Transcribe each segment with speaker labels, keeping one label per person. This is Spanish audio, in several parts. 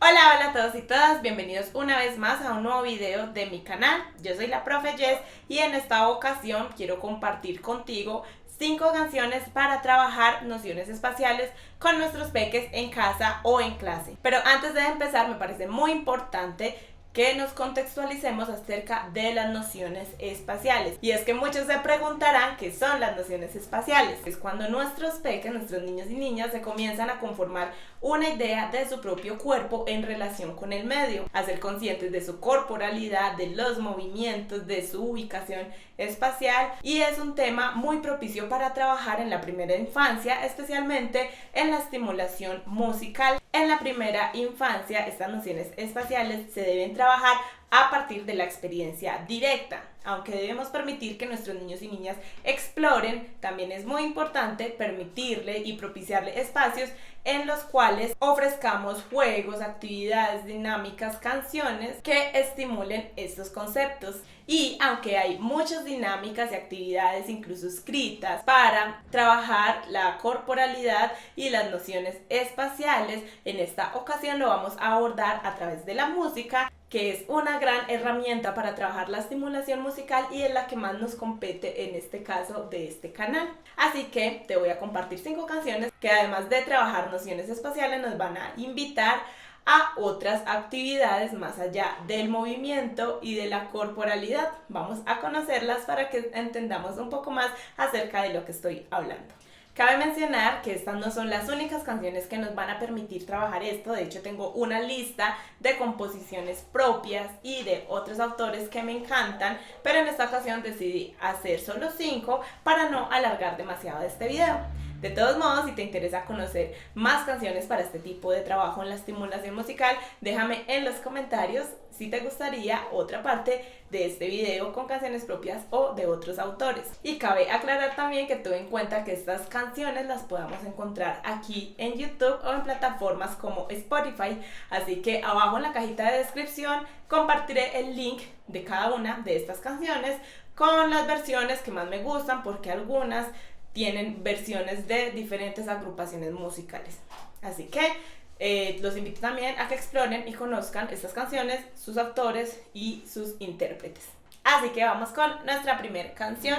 Speaker 1: Hola a todos y todas, bienvenidos una vez más a un nuevo video de mi canal. Yo soy la profe Jess y en esta ocasión quiero compartir contigo 5 canciones para trabajar nociones espaciales con nuestros peques en casa o en clase. Pero antes de empezar me parece muy importante que nos contextualicemos acerca de las nociones espaciales. Y es que muchos se preguntarán qué son las nociones espaciales. Es cuando nuestros peques, nuestros niños y niñas, se comienzan a conformar una idea de su propio cuerpo en relación con el medio, a ser conscientes de su corporalidad, de los movimientos, de su ubicación espacial, y es un tema muy propicio para trabajar en la primera infancia, especialmente en la estimulación musical. En la primera infancia, estas nociones espaciales se deben trabajar a partir de la experiencia directa. Aunque debemos permitir que nuestros niños y niñas exploren, también es muy importante permitirle y propiciarle espacios en los cuales ofrezcamos juegos, actividades, dinámicas, canciones que estimulen estos conceptos. Y aunque hay muchas dinámicas y actividades, incluso escritas, para trabajar la corporalidad y las nociones espaciales, en esta ocasión lo vamos a abordar a través de la música, que es una gran herramienta para trabajar la estimulación musical y es la que más nos compete en este caso de este canal. Así que te voy a compartir 5 canciones que, además de trabajar nociones espaciales, nos van a invitar a otras actividades más allá del movimiento y de la corporalidad. Vamos a conocerlas para que entendamos un poco más acerca de lo que estoy hablando. Cabe mencionar que estas no son las únicas canciones que nos van a permitir trabajar esto. De hecho, tengo una lista de composiciones propias y de otros autores que me encantan, pero en esta ocasión decidí hacer solo 5 para no alargar demasiado este video. De todos modos, si te interesa conocer más canciones para este tipo de trabajo en la estimulación musical, déjame en los comentarios si te gustaría otra parte de este video con canciones propias o de otros autores. Y cabe aclarar también que tuve en cuenta que estas canciones las podamos encontrar aquí en YouTube o en plataformas como Spotify, así que abajo en la cajita de descripción compartiré el link de cada una de estas canciones con las versiones que más me gustan, porque algunas tienen versiones de diferentes agrupaciones musicales. Así que los invito también a que exploren y conozcan estas canciones, sus autores y sus intérpretes. Así que vamos con nuestra primera canción.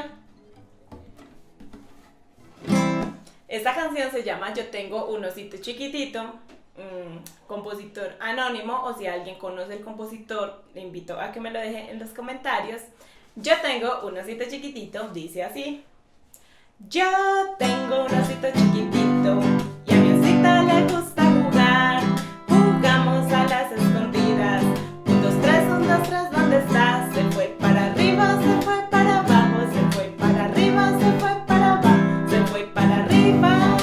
Speaker 1: Esta canción se llama Yo tengo un osito chiquitito, compositor anónimo, o si alguien conoce el compositor, le invito a que me lo deje en los comentarios. Yo tengo un osito chiquitito, dice así. Yo tengo un osito chiquitito y a mi osito le gusta jugar. Jugamos a las escondidas. 1, 2, 3, 1, 2, 3, ¿dónde estás? Se fue para arriba, se fue para abajo, se fue para arriba, se fue para abajo, se fue para arriba.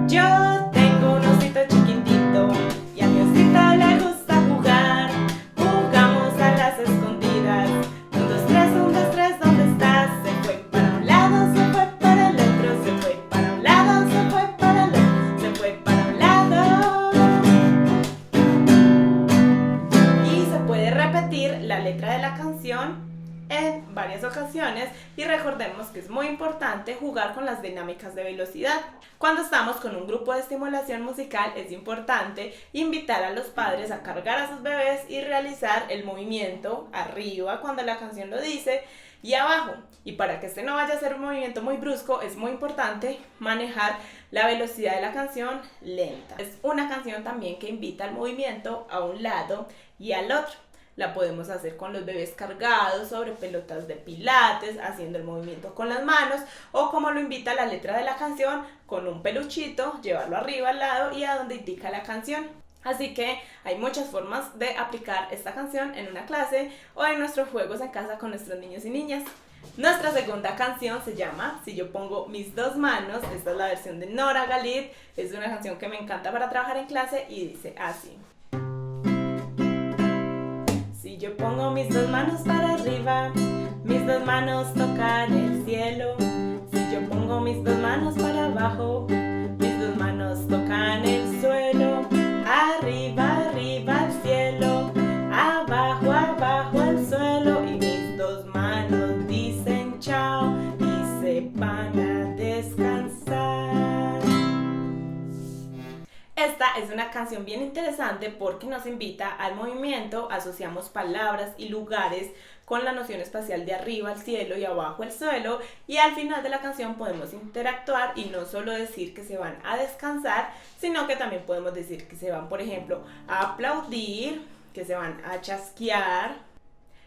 Speaker 1: Yo tengo un osito chiquitito y a mi osito le gusta jugar. Jugamos a las escondidas. 1, 2, 3, 1, 2, 3, ¿dónde estás? Se fue para un lado, se fue para el otro, se fue para un lado, se fue para el otro, se fue para un lado. Y se puede repetir la letra de la canción en varias ocasiones, y recordemos que es muy importante jugar con las dinámicas de velocidad. Cuando estamos con un grupo de estimulación musical, es importante invitar a los padres a cargar a sus bebés y realizar el movimiento arriba cuando la canción lo dice y abajo. Y para que este no vaya a ser un movimiento muy brusco, es muy importante manejar la velocidad de la canción lenta. Es una canción también que invita al movimiento a un lado y al otro. La podemos hacer con los bebés cargados sobre pelotas de pilates, haciendo el movimiento con las manos, o como lo invita la letra de la canción, con un peluchito, llevarlo arriba al lado y a donde indica la canción. Así que hay muchas formas de aplicar esta canción en una clase o en nuestros juegos en casa con nuestros niños y niñas. Nuestra segunda canción se llama Si yo pongo mis dos manos. Esta es la versión de Nora Galid. Es una canción que me encanta para trabajar en clase y dice así. Si yo pongo mis dos manos para arriba, mis dos manos tocan el cielo. Si yo pongo mis dos manos para abajo, mis dos manos tocan el suelo. Arriba, arriba al cielo, abajo, abajo al suelo. Y mis dos manos dicen chao y se van a descansar. Esta es una canción bien interesante porque nos invita al movimiento, asociamos palabras y lugares con la noción espacial de arriba al cielo y abajo al suelo, y al final de la canción podemos interactuar y no solo decir que se van a descansar, sino que también podemos decir que se van, por ejemplo, a aplaudir, que se van a chasquear,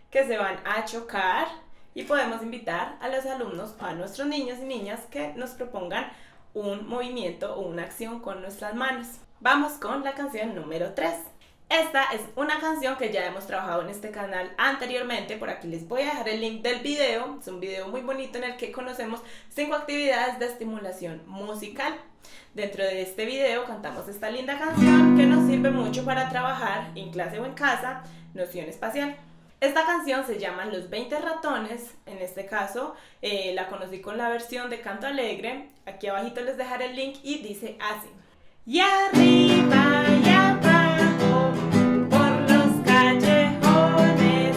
Speaker 1: que se van a chocar, y podemos invitar a los alumnos, a nuestros niños y niñas, que nos propongan un movimiento o una acción con nuestras manos. Vamos con la canción número 3. Esta es una canción que ya hemos trabajado en este canal anteriormente. Por aquí les voy a dejar el link del video. Es un video muy bonito en el que conocemos 5 actividades de estimulación musical. Dentro de este video cantamos esta linda canción que nos sirve mucho para trabajar en clase o en casa noción espacial. Esta canción se llama Los 20 ratones. En este caso la conocí con la versión de Canto Alegre. Aquí abajito les dejaré el link y dice así: y arriba y abajo, por los callejones,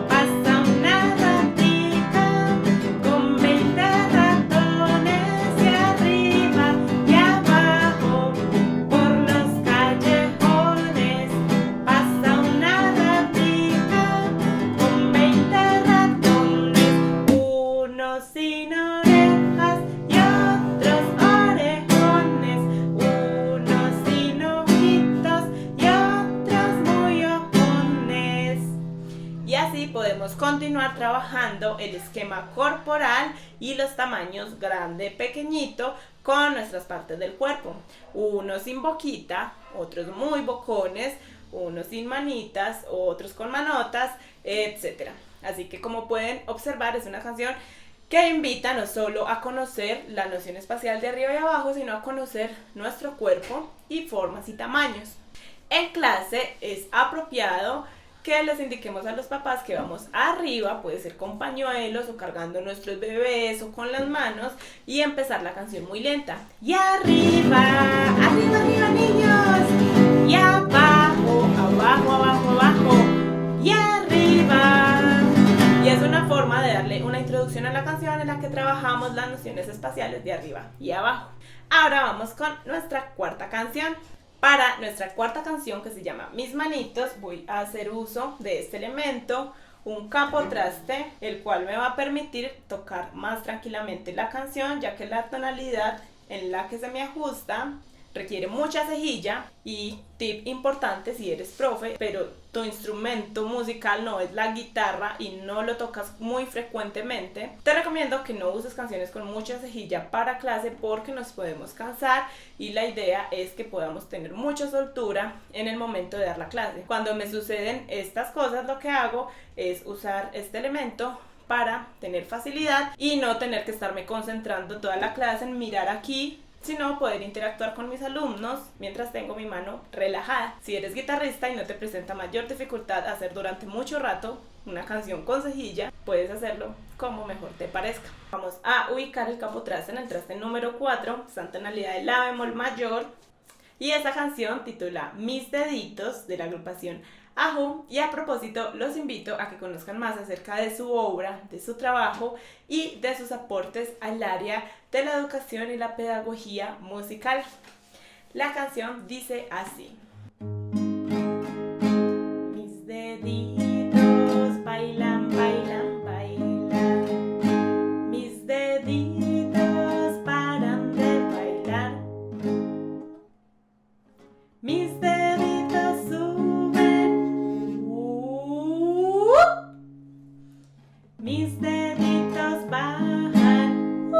Speaker 1: pasa una ratita con 20 ratones. Y arriba y abajo, por los callejones, pasa una ratita con 20 ratones, unos sin orejas y otros orejones, unos sin ojitos y otros muy ojones. Y así podemos continuar trabajando el esquema corporal y los tamaños grande, pequeñito con nuestras partes del cuerpo. Unos sin boquita, otros muy bocones, unos sin manitas, otros con manotas, etc. Así que, como pueden observar, es una canción que invita no solo a conocer la noción espacial de arriba y abajo, sino a conocer nuestro cuerpo y formas y tamaños. En clase es apropiado que les indiquemos a los papás que vamos arriba, puede ser con pañuelos o cargando nuestros bebés o con las manos, y empezar la canción muy lenta. Y arriba, arriba, arriba, niños, y abajo, abajo, abajo, abajo, y arriba. Y es una forma de darle una introducción a la canción en la que trabajamos las nociones espaciales de arriba y abajo. Ahora vamos con nuestra cuarta canción. Para nuestra cuarta canción, que se llama Mis manitos, voy a hacer uso de este elemento, un capotraste, el cual me va a permitir tocar más tranquilamente la canción, ya que la tonalidad en la que se me ajusta requiere mucha cejilla. Y tip importante, si eres profe pero tu instrumento musical no es la guitarra y no lo tocas muy frecuentemente, te recomiendo que no uses canciones con mucha cejilla para clase, porque nos podemos cansar y la idea es que podamos tener mucha soltura en el momento de dar la clase. Cuando me suceden estas cosas, lo que hago es usar este elemento para tener facilidad y no tener que estarme concentrando toda la clase en mirar aquí, sino poder interactuar con mis alumnos mientras tengo mi mano relajada. Si eres guitarrista y no te presenta mayor dificultad hacer durante mucho rato una canción con cejilla, puedes hacerlo como mejor te parezca. Vamos a ubicar el capotraste en el traste número 4, está en tonalidad de la bemol mayor, y esa canción titula Mis deditos, de la agrupación Ajú. Y a propósito, los invito a que conozcan más acerca de su obra, de su trabajo y de sus aportes al área de la educación y la pedagogía musical. La canción dice así: mis deditos bailan, bailan, bailan, mis deditos paran de bailar, mis deditos suben, mis deditos bajan,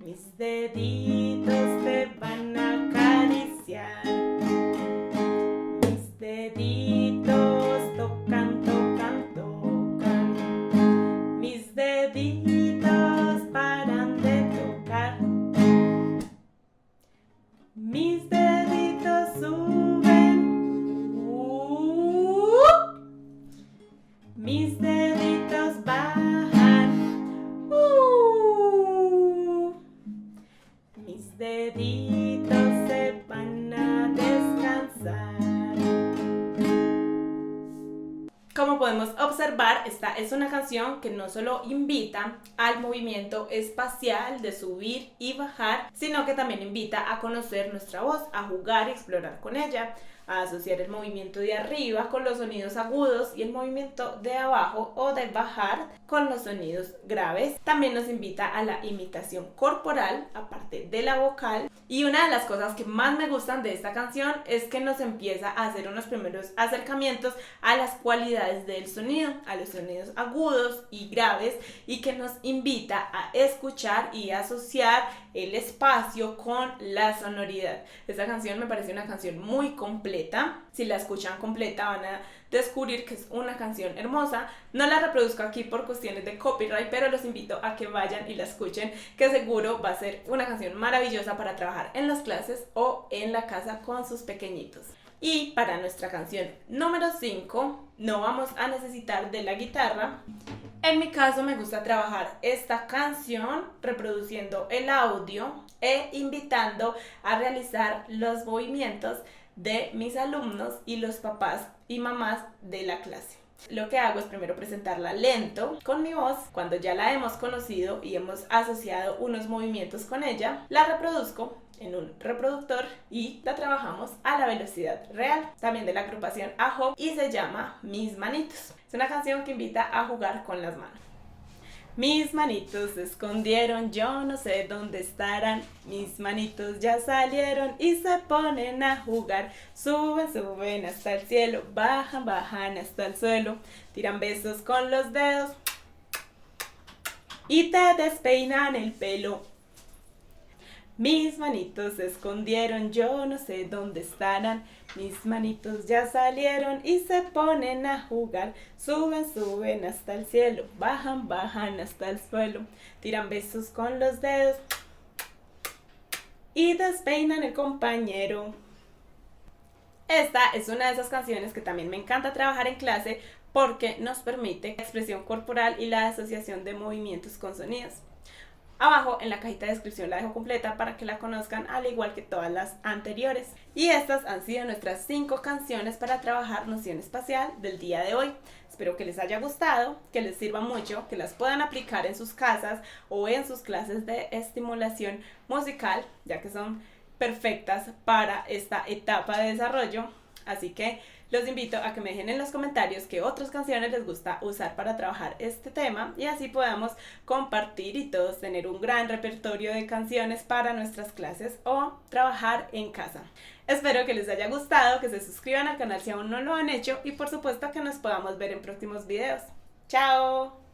Speaker 1: mis deditos te van a acariciar, mis deditos tocan, tocan, tocan, mis deditos paran de tocar, mis deditos suben, mis deditos bajan, mis deditos se van a descansar. Como podemos observar, esta es una canción que no solo invita al movimiento espacial de subir y bajar, sino que también invita a conocer nuestra voz, a jugar y explorar con ella, a asociar el movimiento de arriba con los sonidos agudos y el movimiento de abajo o de bajar con los sonidos graves. También nos invita a la imitación corporal, aparte de la vocal. Y una de las cosas que más me gustan de esta canción es que nos empieza a hacer unos primeros acercamientos a las cualidades del sonido, a los sonidos agudos y graves, y que nos invita a escuchar y asociar el espacio con la sonoridad. Esta canción me parece una canción muy completa. Si la escuchan completa van a descubrir que es una canción hermosa. No la reproduzco aquí por cuestiones de copyright, pero los invito a que vayan y la escuchen, que seguro va a ser una canción maravillosa para trabajar en las clases o en la casa con sus pequeñitos. Y para nuestra canción número 5 no vamos a necesitar de la guitarra. En mi caso me gusta trabajar esta canción reproduciendo el audio e invitando a realizar los movimientos de mis alumnos y los papás y mamás de la clase. Lo que hago es primero presentarla lento con mi voz. Cuando ya la hemos conocido y hemos asociado unos movimientos con ella, la reproduzco en un reproductor y la trabajamos a la velocidad real, también de la agrupación Ajo, y se llama Mis Manitos. Es una canción que invita a jugar con las manos. Mis manitos se escondieron, yo no sé dónde estarán. Mis manitos ya salieron y se ponen a jugar. Suben, suben hasta el cielo, bajan, bajan hasta el suelo. Tiran besos con los dedos y te despeinan el pelo. Mis manitos se escondieron, yo no sé dónde estarán. Mis manitos ya salieron y se ponen a jugar. Suben, suben hasta el cielo, bajan, bajan hasta el suelo. Tiran besos con los dedos y despeinan el compañero. Esta es una de esas canciones que también me encanta trabajar en clase porque nos permite la expresión corporal y la asociación de movimientos con sonidos. Abajo en la cajita de descripción la dejo completa para que la conozcan, al igual que todas las anteriores. Y estas han sido nuestras 5 canciones para trabajar noción espacial del día de hoy. Espero que les haya gustado, que les sirva mucho, que las puedan aplicar en sus casas o en sus clases de estimulación musical, ya que son perfectas para esta etapa de desarrollo. Así que los invito a que me dejen en los comentarios qué otras canciones les gusta usar para trabajar este tema y así podamos compartir y todos tener un gran repertorio de canciones para nuestras clases o trabajar en casa. Espero que les haya gustado, que se suscriban al canal si aún no lo han hecho y por supuesto que nos podamos ver en próximos videos. ¡Chao!